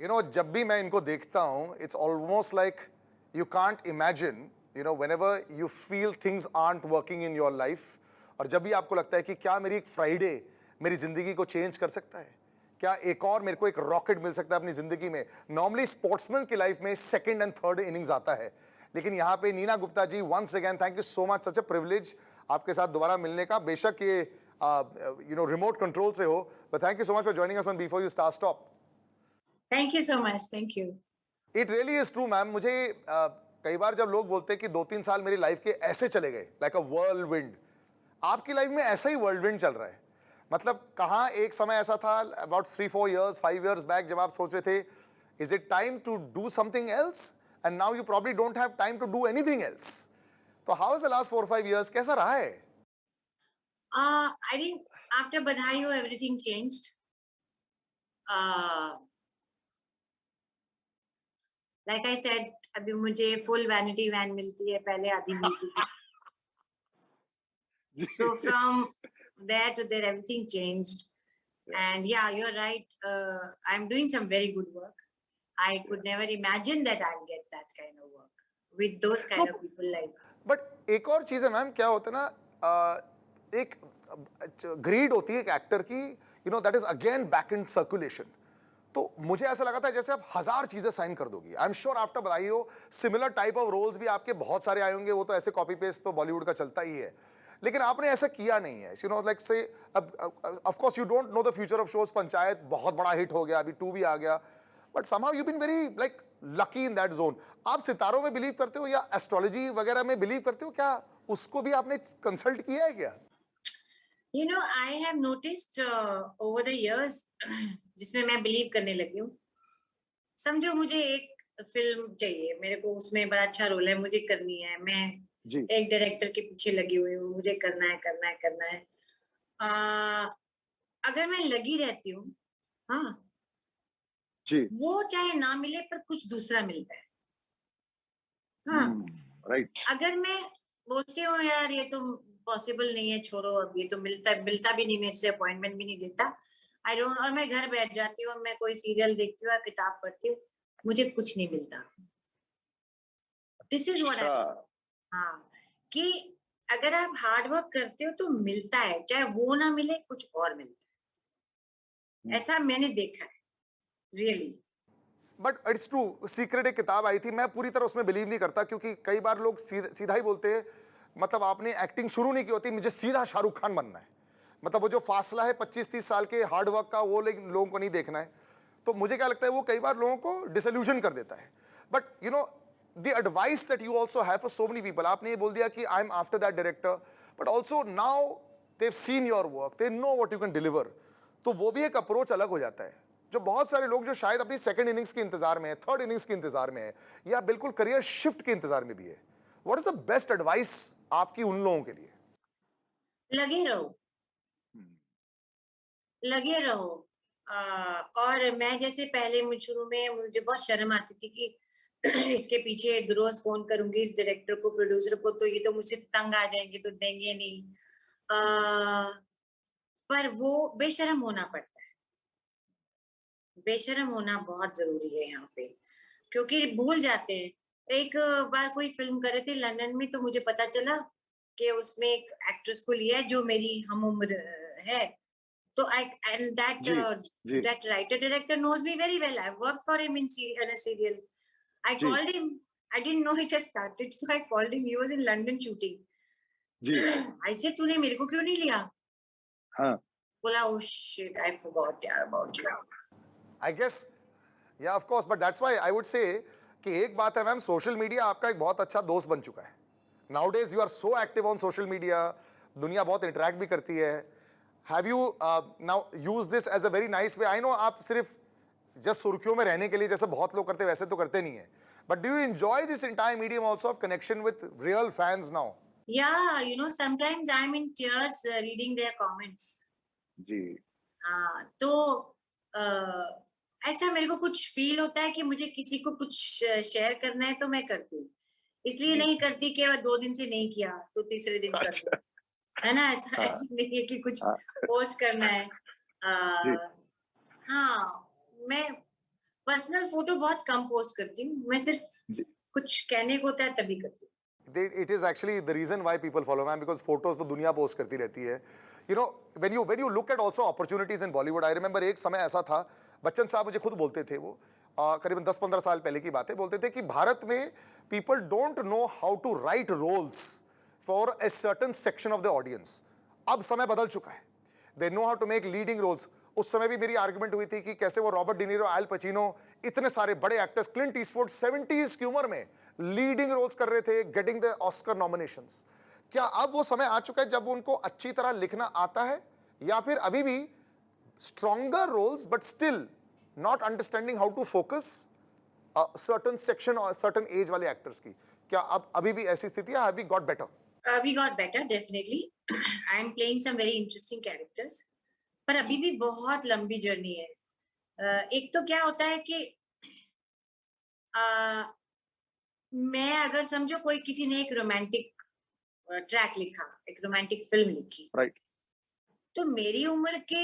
जब भी मैं इनको देखता हूँ, it's almost like you can't imagine, whenever you feel things aren't working in your life, और जब भी आपको लगता है कि क्या मेरी एक फ्राइडे मेरी जिंदगी को चेंज कर सकता है, क्या एक और मेरे को एक रॉकेट मिल सकता है अपनी जिंदगी में। नॉर्मली स्पोर्ट्समैन की लाइफ में सेकंड एंड थर्ड इनिंग्स आता है, लेकिन यहाँ पे Neena Gupta ji, once again thank you so much, such a privilege आपके साथ दोबारा मिलने का। बेशक ये रिमोट कंट्रोल से हो, but thank you so much for joining us on before you start stop. Thank you so much. Thank you. It really is true ma'am. मुझे कई बार जब लोग बोलते हैं कि 2-3 साल मेरी लाइफ के ऐसे चले गए लाइक अ whirlwind, आपकी लाइफ में ऐसा ही whirlwind चल रहा है। मतलब कहाँ एक समय ऐसा था अबाउट 3-4 years 5 years बैक जब आप सोच रहे थे is it time to do something else, and now you probably don't have time to do anything else. तो how is the last 4-5 years, कैसा रहा है? I think after Badhayo, everything changed. Like I said, अभी मुझे full vanity van मिलती है, पहले आधी मिलती थी. So from there to there, everything changed. And yeah, you're right. I'm doing some very good work. I could never imagine that I'll get that kind of work with those kind of people like. But एक और चीज है ma'am, क्या होता है ना, एक grid होती है एक एक्टर की, that is again back in circulation. तो मुझे ऐसा लगा था जैसे आप 1000 चीजें साइन कर दोगी। I am sure after Badhaai Ho similar type of roles भी आपके बहुत सारे आए होंगे, वो तो ऐसे कॉपी पेस्ट तो बॉलीवुड का चलता ही है, लेकिन आपने ऐसा किया नहीं है। लाइक से of course you don't know the future of shows. Panchayat बहुत बड़ा हिट हो गया, अभी 2 भी आ गया, but somehow you been very like lucky in that zone. आप सितारों में बिलीव करते हो या एस्ट्रोलॉजी वगैरह में बिलीव करते हो? क्या उसको भी आपने कंसल्ट किया है क्या? I have noticed over the years जिसमें मैं बिलीव करने लगी हूँ। समझो मुझे एक फिल्म चाहिए, मेरे को उसमें बड़ा अच्छा रोल है, मुझे करनी है, मैं एक डायरेक्टर के पीछे लगी हुई हूँ, मुझे करना है। अगर मैं लगी रहती हूँ, हाँ जी, वो चाहे ना मिले पर कुछ दूसरा मिलता है। हाँ राइट। अगर मैं बोलती हूँ यार ये तो पॉसिबल नहीं है, छोड़ो, अब ये तो मिलता भी नहीं, मेरे से अपॉइंटमेंट भी नहीं देता, आई डोंट, और मैं घर बैठ जाती हूँ, मैं कोई सीरियल देखती हूँ या किताब पढ़ती हूँ, मुझे कुछ नहीं मिलता। दिस इज व्हाट हाँ, कि अगर आप हार्ड वर्क करते हो तो मिलता है, चाहे वो ना मिले कुछ और मिलता है। ऐसा मैंने देखा है really. But it's true, secret एक किताब आई थी, मैं पूरी तरह उसमें बिलीव नहीं करता, क्योंकि कई बार लोग सीधा ही बोलते हैं, मतलब आपने एक्टिंग शुरू नहीं की होती, मुझे सीधा शाहरुख खान बनना है। मतलब वो जो फासला है 25-30 साल के हार्ड वर्क का, वो लोगों को नहीं देखना है। तो मुझे क्या लगता है वो कई बार लोगों को डिसल्यूशन कर देता है। But the advice that you also have for so many people, आपने ये बोल दिया कि I am after that director, but also now they've seen your work, they know what you can deliver. तो वो भी एक अप्रोच अलग हो जाता है। जो बहुत सारे लोग जो शायद अपनी सेकंड इनिंग्स के इंतजार में है, थर्ड इनिंग्स के इंतजार में है, या बिल्कुल करियर शिफ्ट के इंतजार में भी है, what is the best advice आपकी उन लोगों के लिए? लगे रहो, लगे रहो। और मैं जैसे पहले शुरू में मुझे बहुत शर्म आती थी कि इसके पीछे रोज फोन करूंगी इस डायरेक्टर को, प्रोड्यूसर को, तो ये तो मुझसे तंग आ जाएंगे, तो देंगे नहीं। पर वो बेशर्म होना पड़ता है, बेशर्म होना बहुत जरूरी है यहाँ पे, क्योंकि भूल जाते हैं। एक बार कोई फिल्म कर रहे थे लंदन में, तो मुझे पता चला कि उसमें एक एक्ट्रेस को लिया है जो मेरी हम उम्र है। तो that writer director knows me very well. I worked for him in a serial. I called him. I didn't know it just started, so I called him. He was in London shooting. I said, तूने मेरे को क्यों नहीं लिया? हाँ. बोला, oh shit, I forgot about you. I guess, yeah, of course, but that's why I would say कि एक बात है मैम, सोशल मीडिया आपका एक बहुत अच्छा दोस्त बन चुका है। Nowadays you are so active on social media, दुनिया बहुत इंटरेक्ट भी करती है। Have you now used this as a very nice way? I know आप सिर्फ जस्ट सुर्खियों में रहने के लिए जैसे बहुत लोग करते, वैसे तो करते नहीं है, but do you enjoy this entire medium also of connection with real fans now? Yeah, sometimes I'm in tears reading their comments. जी। हाँ, तो ऐसा मेरे को कुछ फील होता है कि मुझे किसी को कुछ शेयर करना है तो मैं करती हूँ, इसलिए नहीं करती कि 2 दिन से नहीं किया तो तीसरे दिन कर दूं, है ना? ऐसा नहीं है कि कुछ पोस्ट करना है। हाँ, मैं पर्सनल फोटो बहुत कम पोस्ट करती हूँ, मैं सिर्फ जी। कुछ कहने को होता है तभी करती हूँ। It is actually the reason why people follow man, because photos तो दुनिया पोस्ट करती रहती है. You know, when you look at also opportunities in Bollywood, I remember एक समय ऐसा था, बच्चन साहब मुझे खुद बोलते थे, वो करीबन 10-15 साल पहले की बात है, बोलते थे कि भारत में people don't know how to write roles for a certain section of the audience. अब समय बदल चुका है. They know how to make leading roles. उस समय भी मेरी आर्गुमेंट हुई थी कि कैसे वो रॉबर्ट डिनीरो, एल पचिनो, इतने सारे बड़े एक्टर्स, क्लिंट ईस्टवुड 70s की उम्र में लीडिंग रोल्स कर रहे थे, गेटिंग द ऑस्कर नॉमिनेशंस. क्या अब वो समय आ चुका है जब उनको अच्छी तरह लिखना आता है, या फिर अभी भी stronger roles but still not understanding how to focus certain section और सर्टेन एज वाले एक्टर्स की? क्या अब अभी भी ऐसी स्थिति है? Have we got better? We got better, definitely. I am playing some very interesting characters. पर अभी भी बहुत लंबी जर्नी है. एक तो क्या होता है कि मैं अगर समझो कोई किसी ने एक रोमांटिक ट्रैक लिखा, एक रोमांटिक फिल्म लिखी, राइट. तो मेरी उम्र के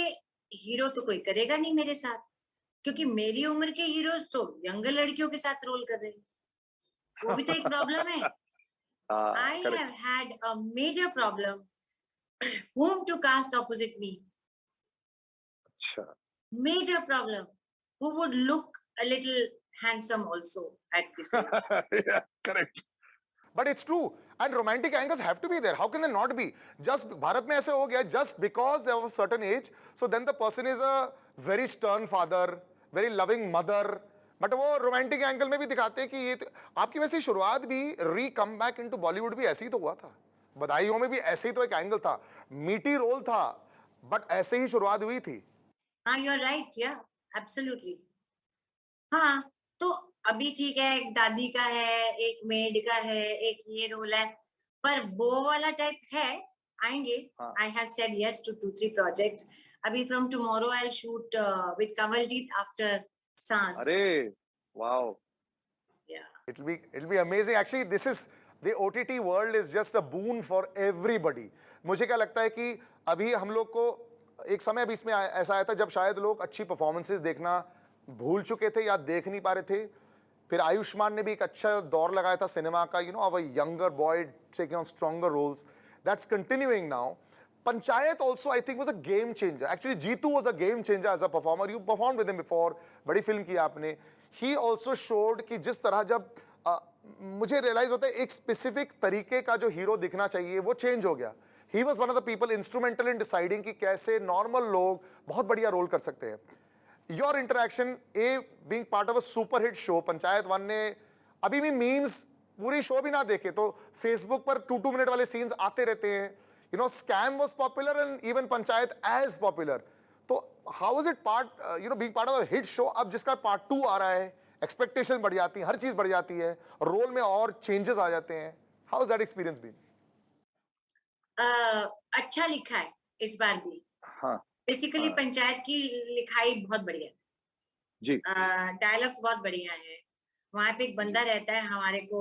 हीरो तो कोई करेगा नहीं मेरे साथ, क्योंकि मेरी उम्र के हीरोज तो यंगर लड़कियों के साथ रोल कर रहे हैं. वो भी तो एक प्रॉब्लम है. I have had a major problem whom to cast opposite me. अच्छा. Major problem. Who would look a little handsome also at this age. Yeah, correct. But it's true. And romantic angles have to be there. How can they not be? Just Bharat में ऐसे हो गया, just because they have a certain age, so then the person is a very stern father, very loving mother. But वो romantic angle में भी दिखाते हैं कि ये आपकी वैसे शुरुआत भी री-कम बैक इनटू बॉलीवुड भी ऐसे ही तो हुआ था. बधाइयों में भी ऐसे ही तो एक एंगल था, मीटी रोल था, बट ऐसे ही शुरुआत हुई थी. हाँ, you're right, yeah, absolutely. हाँ, तो अभी ठीक है, एक दादी का है, एक मेड का है, एक ये रोल है, पर वो वाला टाइप है, आएंगे. हाँ. I have said yes to 2-3 projects. अभी from tomorrow I'll shoot with Kanwaljit after Saans. अरे, wow. Yeah. It'll be amazing. Actually, this is the OTT world is just a boon for everybody. मुझे क्या लगता है कि अभी हम लोग को एक समय अभी इसमें ऐसा आया था जब शायद लोग अच्छी परफॉर्मेंसेस देखना भूल चुके थे या देख नहीं पा रहे थे. फिर आयुष्मान ने भी एक अच्छा दौर लगाया था सिनेमा का, of a younger boy taking on stronger roles. That's continuing now. Panchayat also, I think, was a game changer. Actually, Jeetu was a game changer as a performer. You performed with him before. बड़ी film की आपने. He also showed कि जिस तरह जब मुझे realise होता है एक स्पेसिफिक तरीके का जो हीरो दिखना चाहिए वो चेंज हो गया. He was one of the people instrumental in deciding कि कैसे नॉर्मल लोग बहुत बढ़िया रोल कर सकते हैं. Your interaction, being part of a super hit show, panchayat 1 ने अभी भी मीम्स पूरी शो भी ना देखे तो फेसबुक पर 2-2 मिनट वाले सीन्स आते रहते हैं. Scam was popular and even panchayat as popular. तो how was it being part of a hit show? अब जिसका part 2 आ रहा है, एक्सपेक्टेशन बढ़ जाती है, हर चीज बढ़ जाती है, रोल में और चेंजेस आ जाते हैं. How has that experience been? अच्छा लिखा है इस बार भी. हाँ. बेसिकली हाँ. पंचायत की लिखाई बहुत बढ़िया है. जी. डायलॉग बहुत बढ़िया है. वहां पे एक बंदा रहता है हमारे को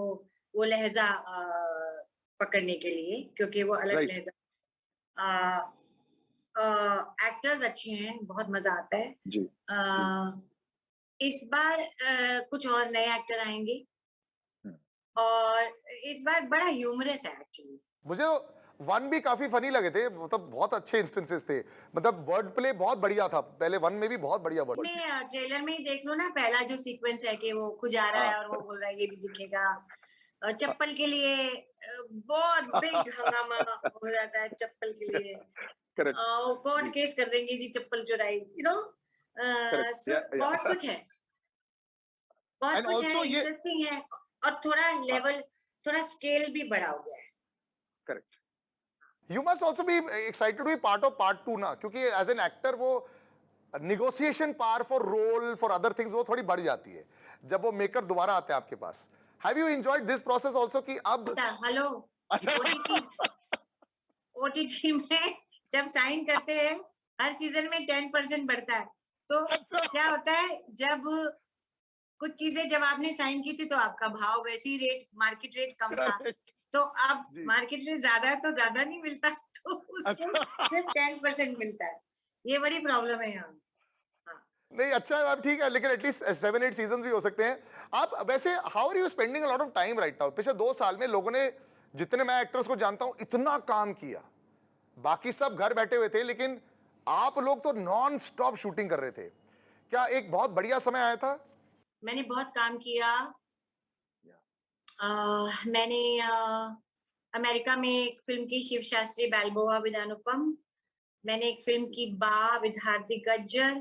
वो लहजा पकड़ने के लिए, क्योंकि वो अलग लहजा. एक्टर्स अच्छे हैं, बहुत मजा आता है. जी. इस बार कुछ और नए एक्टर आएंगे और इस बार बड़ा ह्यूमरस है एक्चुअली. मुझे 1 भी काफी फनी लगे थे, मतलब बहुत अच्छे इंस्टेंसेस थे, मतलब वर्ड प्ले बहुत बढ़िया था. पहले 1 में भी बहुत बढ़िया वर्ड. इसमें ट्रेलर में ही देख लो ना, पहला जो सीक्वेंस है कि वो खुद जा रहा है और वो बोल रहा है ये भी दिखेगा. चप्पल के लिए बहुत बिग हंगामा हो जाता है चप्पल के लिए. कोर्ट केस कर देंगे जी चप्पल चुराई. बहुत कुछ है, बहुत कुछ है, इंटरेस्टिंग है और थोड़ा लेवल, थोड़ा स्केल भी बड़ा हो गया है. Correct. You must also be excited to be part of part 2 ना, क्योंकि as an actor वो negotiation power for role for other things वो थोड़ी बढ़ जाती है जब वो मेकर दोबारा आते हैं आपके पास. Have you enjoyed this process also कि अब हेलो OTT में जब साइन करते हैं हर सीजन में 10% बढ़ता है. तो क्या होता है जब कुछ चीजें जब आपने साइन की थी तो आपका भाव वैसे ही रेट, मार्केट रेट कम था, तो अब मार्केट रेट ज्यादा है तो ज्यादा नहीं मिलता, तो उसको सिर्फ 10% मिलता है. ये बड़ी प्रॉब्लम है यहाँ. नहीं अच्छा है, आप ठीक है, लेकिन एटलीस्ट 7-8 सीजन्स भी हो सकते हैं। आप वैसे how are you spending a lot of time right now? पिछले 2 साल में लोगों ने, जितने मैं एक्टर्स को जानता हूं, इतना काम किया। बाकी सब घर बैठे हुए थे, लेकिन आप लोग तो नॉन स्टॉप शूटिंग कर रहे थे। क्या एक बहुत बढ़िया समय आया था? मैंने बहुत काम किया। मैंने अमेरिका में एक फिल्म की, शिव शास्त्री बैल्बोआ विद अनुपम। मैंने एक फिल्म की बा with Hardik Gajjar,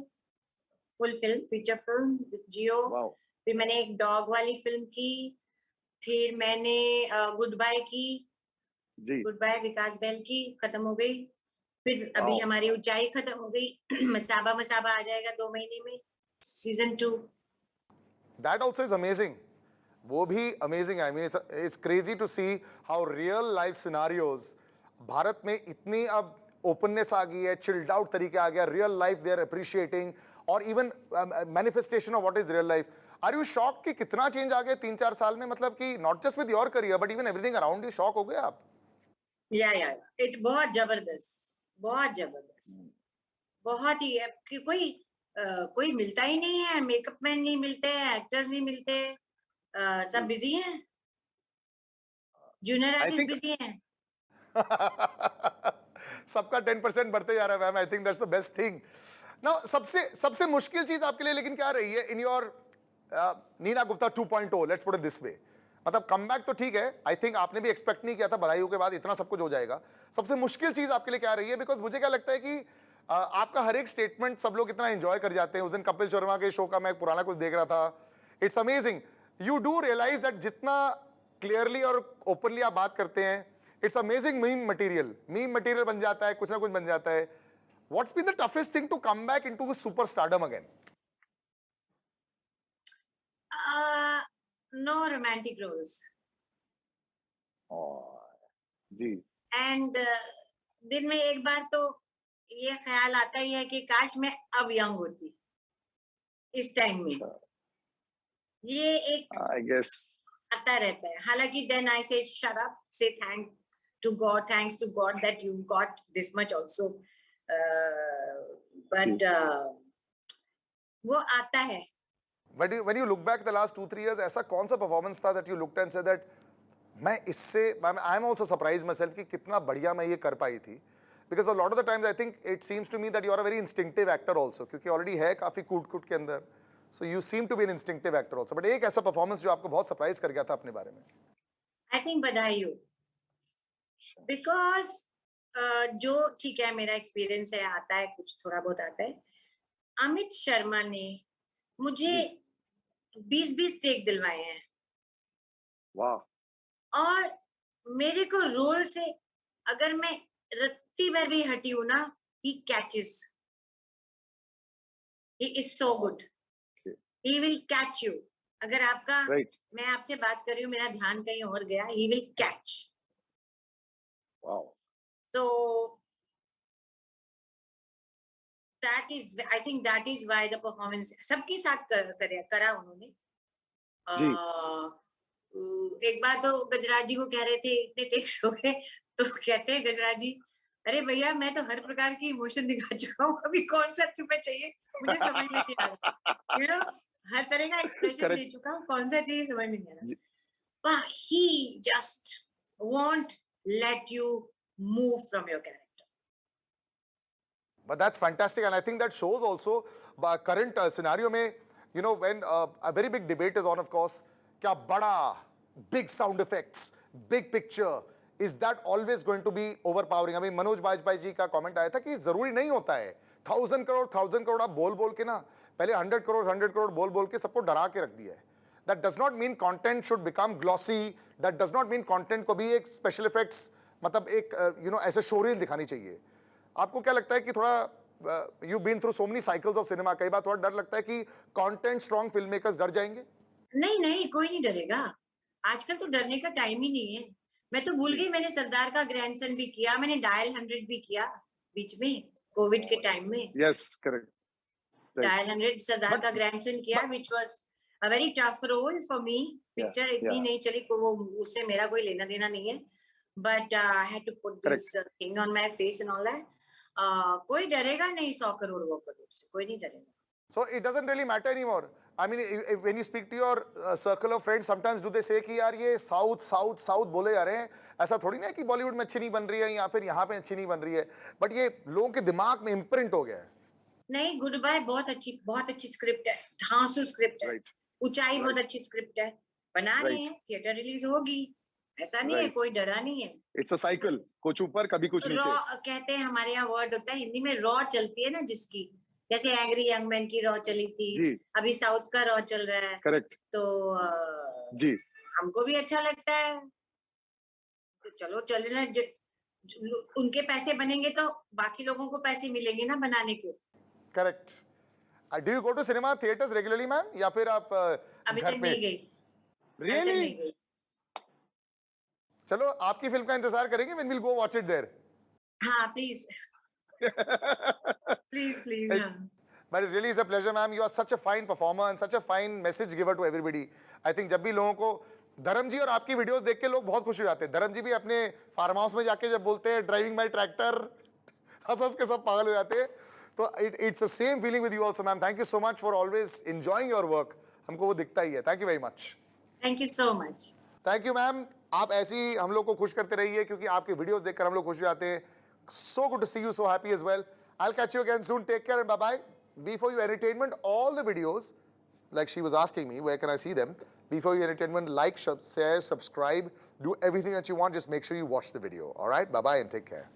full film, feature film with Jio. Wow! फिर मैंने एक डॉग वाली फिल्म की। फिर मैंने गुड बाय की। जी, गुड बाय विकास बैल की, खत्म हो गई। फिर अभी वाओ! हमारी ऊंचाई खत्म हो गई। मसाबा मसाबा आ जाएगा 2 महीने में, season 2। That also is amazing. वो भी अमेजिंग है। I mean it's crazy to see how real life scenarios, Bharat में इतनी अब ओपननेस आ गई है, चिल्ड आउट तरीके आ गया, real life they are appreciating, और even manifestation of what is real life. Are you shock कि कितना चेंज आ गया 3-4 साल में? मतलब कि not just with your career but even everything around you, shock हो गए आप? या इट बहुत जबरदस्त, बहुत जबरदस्त, बहुत ही। अब कोई मिलता ही नहीं है, मेकअप मैन नहीं मिलते हैं, एक्टर्स नहीं मिलते, सब बिजी हैं, junior I artist think busy हैं। सबका 10% बढ़ते जा रहा है ma'am. I think that's the best thing. Now सबसे सबसे मुश्किल चीज आपके लिए लेकिन क्या रही है in your Neena Gupta 2.0? Let's put it this way. मतलब कमबैक तो ठीक है, आई थिंक आपने भी एक्सपेक्ट नहीं किया था बधाइयों के बाद इतना सब कुछ हो जाएगा। सबसे मुश्किल चीज आपके लिए क्या रही है? बिकॉज मुझे क्या लगता है कि आपका हर एक स्टेटमेंट सब लोग इतना एंजॉय कर जाते हैं। उस दिन कपिल शर्मा के शो का मैं पुराना कुछ देख रहा था, it's amazing. You do realise that जितना क्लियरली और ओपनली आप बात करते हैं, इट्स अमेजिंग। मीम मटेरियल बन जाता है, कुछ ना कुछ बन जाता है। What's been the toughest thing to come back into super stardom again? No romantic roles. जी, एंड दिन में एक बार तो ये ख्याल आता ही है कि काश मैं अब यंग होती इस टाइम में। अच्छा, ये एक आई गेस आता रहता है। हालांकि then I say shut up, say thanks to God that you got this much also, जी, बट वो आता है। But when you look back the last 2-3 years, ऐसा कौन सा परफॉर्मेंस था that you looked and said that मैं इससे, I am also surprise myself कि कितना बढ़िया मैं ये कर पाई थी? Because a lot of the times I think it seems to me that you are a very instinctive actor also, क्योंकि ऑलरेडी है काफी कूट कूट के अंदर, so you seem to be an instinctive actor also. But एक ऐसा performance जो आपको बहुत सरप्राइज कर गया था अपने बारे में? आई थिंक बधाई हो, बिकॉज जो ठीक है, मेरा एक्सपीरियंस है, आता है कुछ, थोड़ा बहुत आता है। अमित शर्मा ने मुझे जी, 20-20 टेक दिलवाए हैं, वाह! और मेरे को रोल से अगर मैं रत्ती भर भी हटी हूं ना, he catches, he is so good, okay, he will catch you. अगर आपका, राइट, मैं आपसे बात कर रही हूँ, मेरा ध्यान कहीं और गया, ही विल कैच। वाओ! तो that is, I think that is why the performance सबके साथ करा उन्होंने। जी, एक बार तो गजराज जी को कह रहे थे इतने टेक्स हो गए, तो कहते हैं गजराज जी, अरे भैया मैं तो हर प्रकार की इमोशन दिखा चुका हूँ, अभी कौन सा तुम्हें चाहिए, मुझे समझ में नहीं आ रहा, यू नो, हर तरह का एक्सप्रेशन दे करेक्ट, चुका हूँ, कौन सा चाहिए समझ में नहीं आ रहा। जी, But he just won't let you move from your character. But that's fantastic, and I think that shows also current scenario में, you know, when a very big debate is on, of course, क्या बड़ा, big sound effects, big picture, is that always going to be overpowering? अभी मनोज बाजपेयी जी का comment आया था कि जरूरी नहीं होता है 1,000 करोड़ आप बोल बोल के ना, पहले 100 करोड़ बोल बोल के सबको डरा के रख दिया है। That does not mean content should become glossy. That does not mean content को भी एक special effects, मतलब एक you know ऐसे शोरील दिखानी चाहिए। आपको क्या लगता है कि थोड़ा you been through so many cycles of cinema, कई बार थोड़ा डर लगता है कि कंटेंट स्ट्रॉन्ग फिल्म मेकर्स डर जाएंगे? नहीं नहीं, कोई नहीं डरेगा। आजकल तो डरने का टाइम ही नहीं है। मैं तो भूल गई, मैंने सरदार का ग्रैंडसन भी किया, मैंने डायल 100 भी किया बीच में, कोविड के टाइम में। Yes, correct, right, dial 100 Sardar बट का ग्रैंडसन किया, which was a very tough role for me. Yeah, picture या, इतनी नहीं चली, को वो, उससे मेरा कोई लेना देना नहीं है, but I had to put this correct, thing on my face and all that. कोई डरेगा नहीं 100 करोड़ वो करोड़ से, कोई नहीं डरेगा। So it doesn't really matter anymore. I mean, when you speak to your circle of friends, sometimes do they say कि यार ये साउथ साउथ साउथ बोले जा रहे हैं, ऐसा थोड़ी ना है कि बॉलीवुड में अच्छी नहीं बन रही है या फिर यहाँ पे अच्छी नहीं बन रही है, बट ये लोगों के दिमाग में इम्प्रिंट हो गया है. नहीं, गुड बाय बहुत अच्छी स्क्रिप्ट है, धांसू स्क्रिप्ट है, Right. ऊंचाई बहुत अच्छी स्क्रिप्ट है, बना रहे हैं, थिएटर रिलीज होगी, ऐसा नहीं है, Right. कोई डरा नहीं है. It's a cycle. कुछ ऊपर कभी कुछ रॉ नीचे. कहते हैं, हमारे यहाँ वर्ड होता है हिंदी में, रॉ चलती है ना जिसकी, जैसे एंग्री यंग मैन की रॉ चली थी, जी. अभी साउथ का रॉ चल रहा है, Correct. तो जी. हमको भी अच्छा लगता है, तो चलो चलना. उनके पैसे बनेंगे तो बाकी लोगों को पैसे मिलेंगे ना बनाने को. Correct. Do you go to cinema theaters regularly, ma'am? या फिर आप अभी घर तक पे? नहीं गई, अभी तक Really? नहीं गई. चलो आपकी फिल्म का इंतजार करेंगे. When we'll go watch it there. हाँ प्लीज प्लीज. हाँ. But it really is a pleasure, ma'am. You are such a fine performer and such a fine message giver to everybody. I think जब भी लोगों को धर्म जी और आपकी videos देख के लोग बहुत खुश हो जाते हैं. धर्म जी भी अपने फार्म हाउस में जाके जब बोलते हैं ड्राइविंग माय ट्रैक्टर, हंस के सब पागल हो जाते हैं. तो it's the same feeling with you also, ma'am. Thank you so much for always enjoying your work. हमको वो दिखता ही है. Thank you very much. Thank you so much. Thank you ma'am. आप ऐसी हम लोग को खुश करते रहिए क्योंकि आपके वीडियोस देखकर हम लोग खुश हो जाते हैं. So good to see you, so happy as well. I'll catch you again soon. Take care and bye-bye. Before your entertainment, all the videos, like she was asking me, where can I see them? Before your entertainment, like, share, subscribe, do everything that you want. Just make sure you watch the video. All right? Bye-bye and take care.